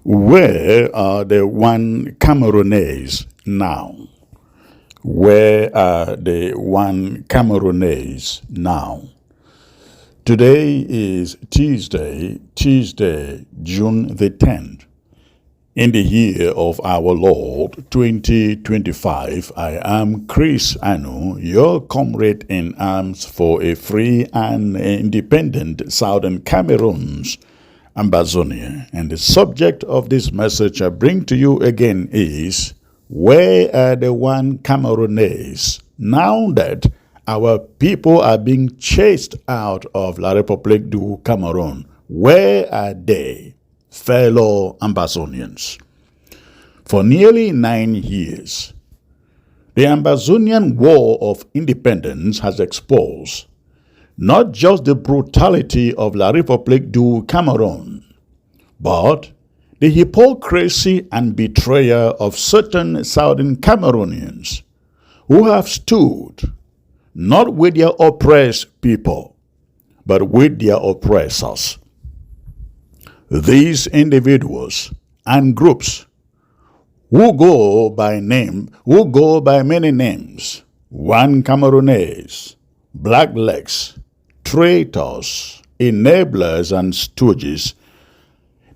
Where are the one Camerounais now? Where are the one Camerounais now? Today is Tuesday, June the 10th. In the year of our Lord 2025, I am Chris Anu, your comrade in arms for a free and independent Southern Cameroons, Ambazonia. And the subject of this message I bring to you again is, where are the one Camerounais now that our people are being chased out of La Republique du Cameroun? Where are they, fellow Ambazonians? For nearly 9 years, the Ambazonian War of Independence has exposed not just the brutality of La Republique du Cameroun, but the hypocrisy and betrayal of certain Southern Cameroonians who have stood not with their oppressed people, but with their oppressors. These individuals and groups who go by many names: one Camerounais, blacklegs, traitors, enablers, and stooges,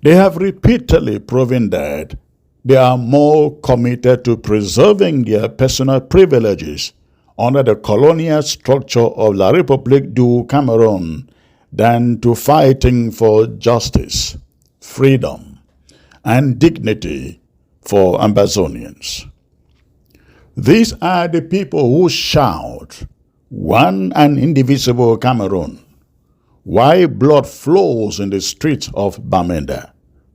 they have repeatedly proven that they are more committed to preserving their personal privileges under the colonial structure of La Republique du Cameroun than to fighting for justice, freedom, and dignity for Ambazonians. These are the people who shout, "One and indivisible Cameroon," while blood flows in the streets of Bamenda,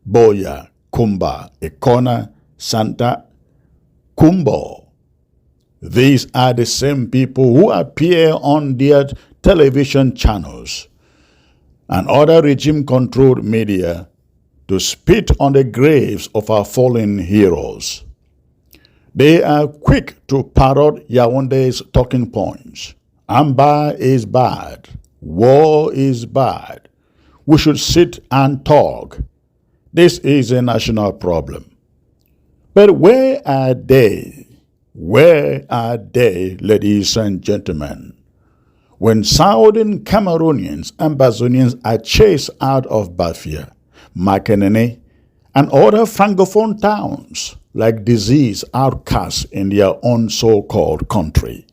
Buea, Kumba, Ekona, Santa, Kumbo. These are the same people who appear on their television channels and other regime-controlled media to spit on the graves of our fallen heroes. They are quick to parrot Yaounde's talking points. Amba is bad. War is bad. We should sit and talk. This is a national problem. But where are they? Where are they, ladies and gentlemen, when Southern Cameroonians, Ambazonians are chased out of Bafia, Makenene, and other francophone towns like disease outcasts in their own so-called country?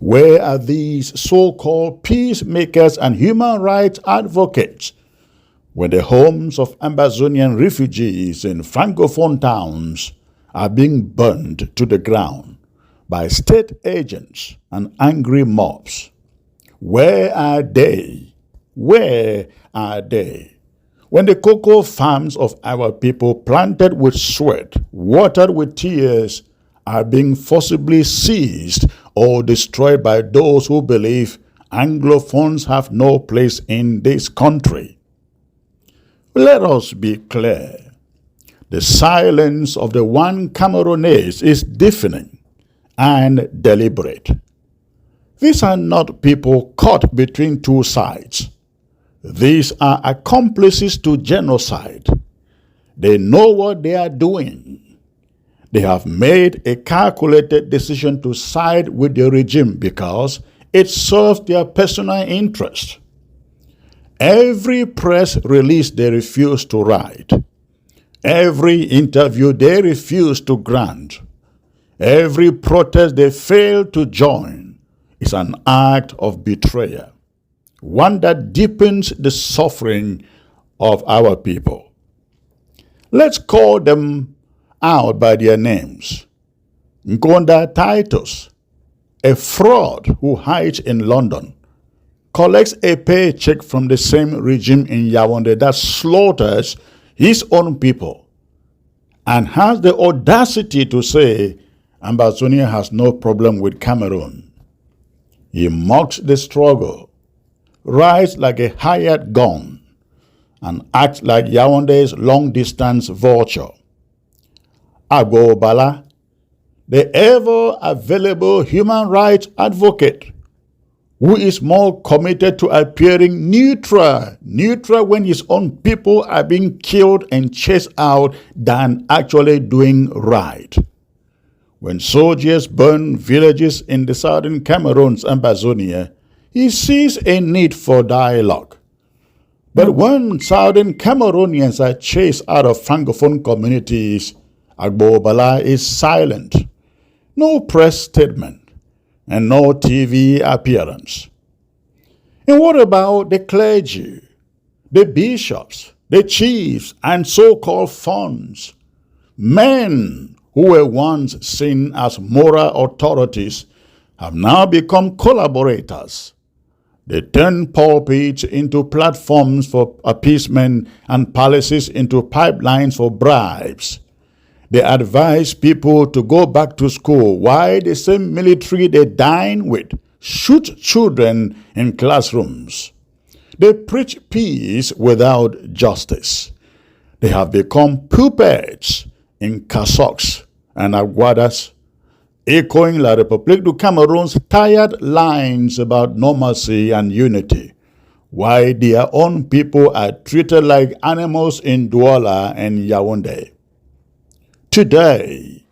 Where are these so-called peacemakers and human rights advocates when the homes of Ambazonian refugees in francophone towns are being burned to the ground by state agents and angry mobs? Where are they? Where are they when the cocoa farms of our people, planted with sweat, watered with tears, are being forcibly seized or destroyed by those who believe Anglophones have no place in this country? Let us be clear. The silence of the one Camerounais is deafening and deliberate. These are not people caught between two sides. These are accomplices to genocide. They know what they are doing. They have made a calculated decision to side with the regime because it serves their personal interest. Every press release they refuse to write, every interview they refuse to grant, every protest they fail to join is an act of betrayal, one that deepens the suffering of our people. Let's call them out by their names. Nkonda Titus, a fraud who hides in London, collects a paycheck from the same regime in Yaounde that slaughters his own people, and has the audacity to say Ambazonia has no problem with Cameroon. He mocks the struggle, rides like a hired gun, and acts like Yaounde's long-distance vulture. Ago Bala, the ever-available human rights advocate, who is more committed to appearing neutral when his own people are being killed and chased out than actually doing right. When soldiers burn villages in the Southern Cameroons Ambazonia, he sees a need for dialogue. But when Southern Cameroonians are chased out of Francophone communities, Agbo is silent. No press statement and no TV appearance. And what about the clergy, the bishops, the chiefs, and so-called funds? Men who were once seen as moral authorities have now become collaborators. They turn pulpits into platforms for appeasement and palaces into pipelines for bribes. They advise people to go back to school while the same military they dine with shoot children in classrooms. They preach peace without justice. They have become puppets in cassocks and aguadas, echoing La Republique du Cameroun's tired lines about normalcy and unity, while their own people are treated like animals in Douala and Yaounde. Today,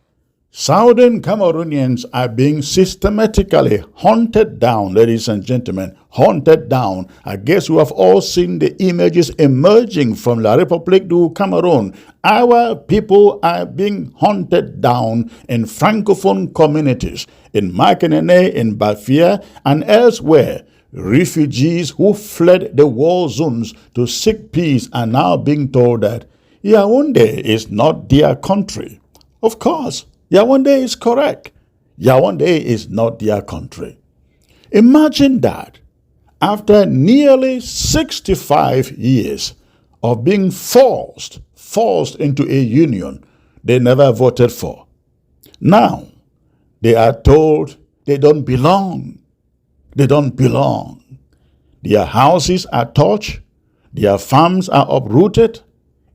Southern Cameroonians are being systematically hunted down, ladies and gentlemen, hunted down. I guess you have all seen the images emerging from La Republique du Cameroun. Our people are being hunted down in Francophone communities, in Makenene, in Bafia, and elsewhere. Refugees who fled the war zones to seek peace are now being told that Yaounde is not their country. Of course, Yaounde is correct. Yaounde is not their country. Imagine that after nearly 65 years of being forced into a union they never voted for, now they are told they don't belong. They don't belong. Their houses are torched, their farms are uprooted,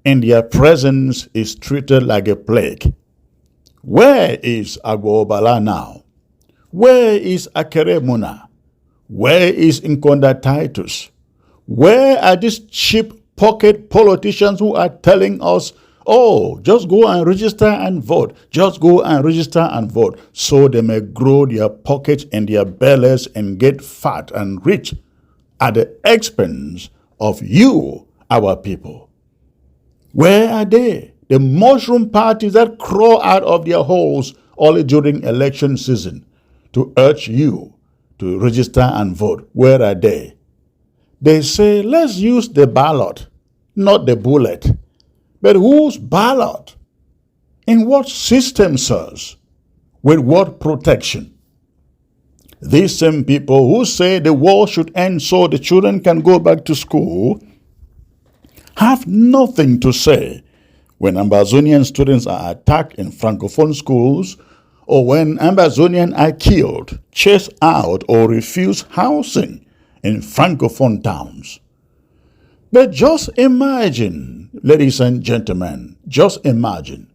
and their presence is treated like a plague. Where is Agbo now? Where is Akeremuna? Where is Nkonda Titus? Where are these cheap pocket politicians who are telling us, oh, just go and register and vote. Just go and register and vote, so they may grow their pockets and their bellies and get fat and rich at the expense of you, our people. Where are they? The mushroom parties that crawl out of their holes only during election season to urge you to register and vote. Where are they? They say, let's use the ballot, not the bullet. But whose ballot? In what system, sirs? With what protection? These same people who say the war should end so the children can go back to school have nothing to say when Ambazonian students are attacked in Francophone schools, or when Ambazonians are killed, chased out, or refuse housing in Francophone towns. But just imagine, ladies and gentlemen, just imagine,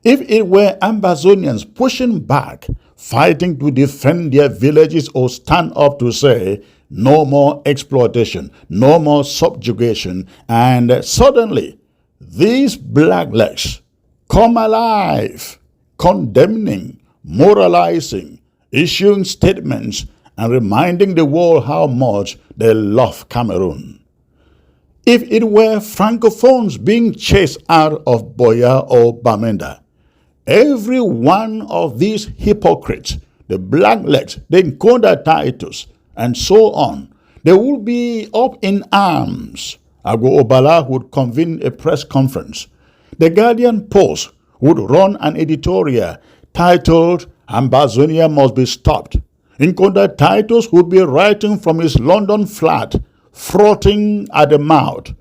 if it were Ambazonians pushing back, fighting to defend their villages or stand up to say, no more exploitation, no more subjugation, and suddenly these blacklegs come alive, condemning, moralizing, issuing statements, and reminding the world how much they love Cameroon. If it were Francophones being chased out of Buea or Bamenda, every one of these hypocrites, the blacklegs, the Nkonda Titus, and so on, they will be up in arms. Agbo would convene a press conference. The Guardian Post would run an editorial titled, Ambazonia must be stopped. Nkonda Titus would be writing from his London flat, frothing at the mouth.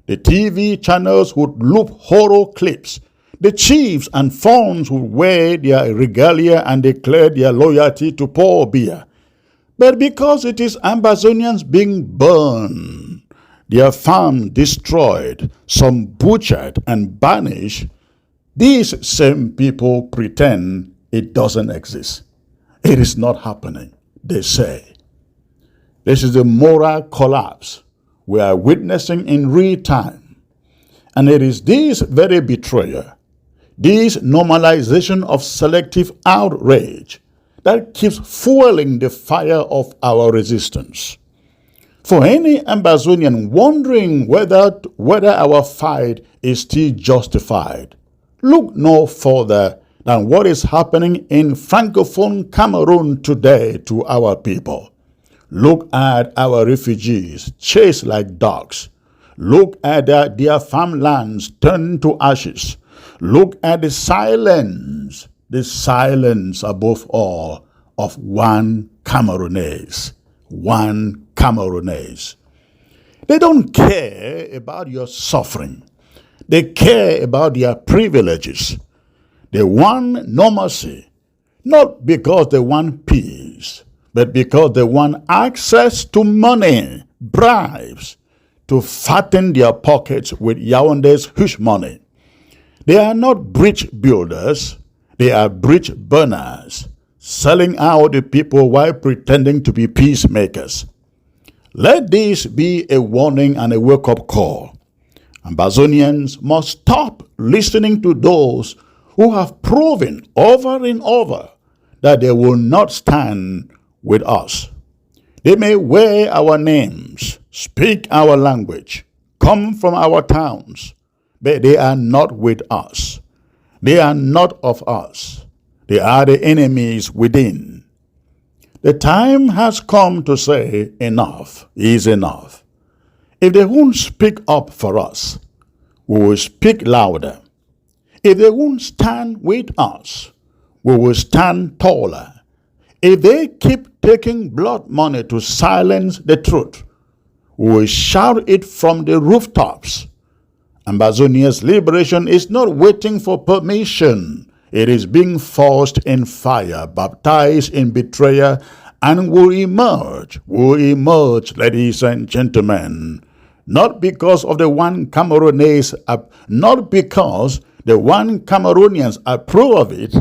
The TV channels would loop horror clips. The chiefs and funds would wear their regalia and declare their loyalty to Paul Biya. But because it is Ambazonians being burned, their farms destroyed, some butchered and banished, these same people pretend it doesn't exist. It is not happening, they say. This is the moral collapse we are witnessing in real time. And it is this very betrayal, this normalization of selective outrage, that keeps fueling the fire of our resistance. For any Ambazonian wondering whether our fight is still justified, look no further than what is happening in Francophone Cameroon today to our people. Look at our refugees chased like dogs. Look at their farmlands turned to ashes. Look at the silence above all of one Camerounais. One Camerounais. They don't care about your suffering. They care about their privileges. They want normalcy, not because they want peace, but because they want access to money, bribes, to fatten their pockets with Yaounde's huge money. They are not bridge builders, they are bridge burners, selling out the people while pretending to be peacemakers. Let this be a warning and a wake-up call. Ambazonians must stop listening to those who have proven over and over that they will not stand with us. They may wear our names, speak our language, come from our towns, but they are not with us. They are not of us. They are the enemies within. The time has come to say enough is enough. If they won't speak up for us, we will speak louder. If they won't stand with us, we will stand taller. If they keep taking blood money to silence the truth, we will shout it from the rooftops. Ambazonia's liberation is not waiting for permission. It is being forced in fire, baptized in betrayal, and will emerge, ladies and gentlemen, not because of the one Camerounais, not because the one Cameroonians approve of it,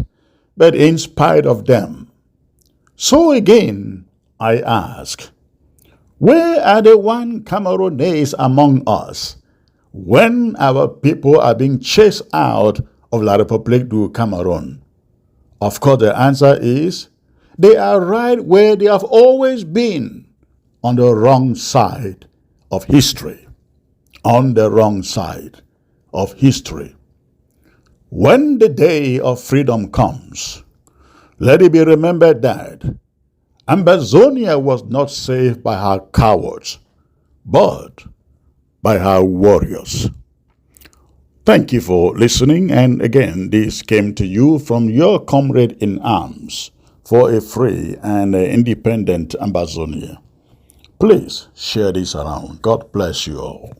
but in spite of them. So again, I ask, where are the one Camerounais among us when our people are being chased out of la Republique du Cameroun? Of course, the answer is they are right where they have always been, on the wrong side of history. On the wrong side of history. When the day of freedom comes, let it be remembered that Ambazonia was not saved by her cowards, but by her warriors. Thank you for listening, and again, this came to you from your comrade in arms for a free and independent Ambazonia. Please share this around. God bless you all.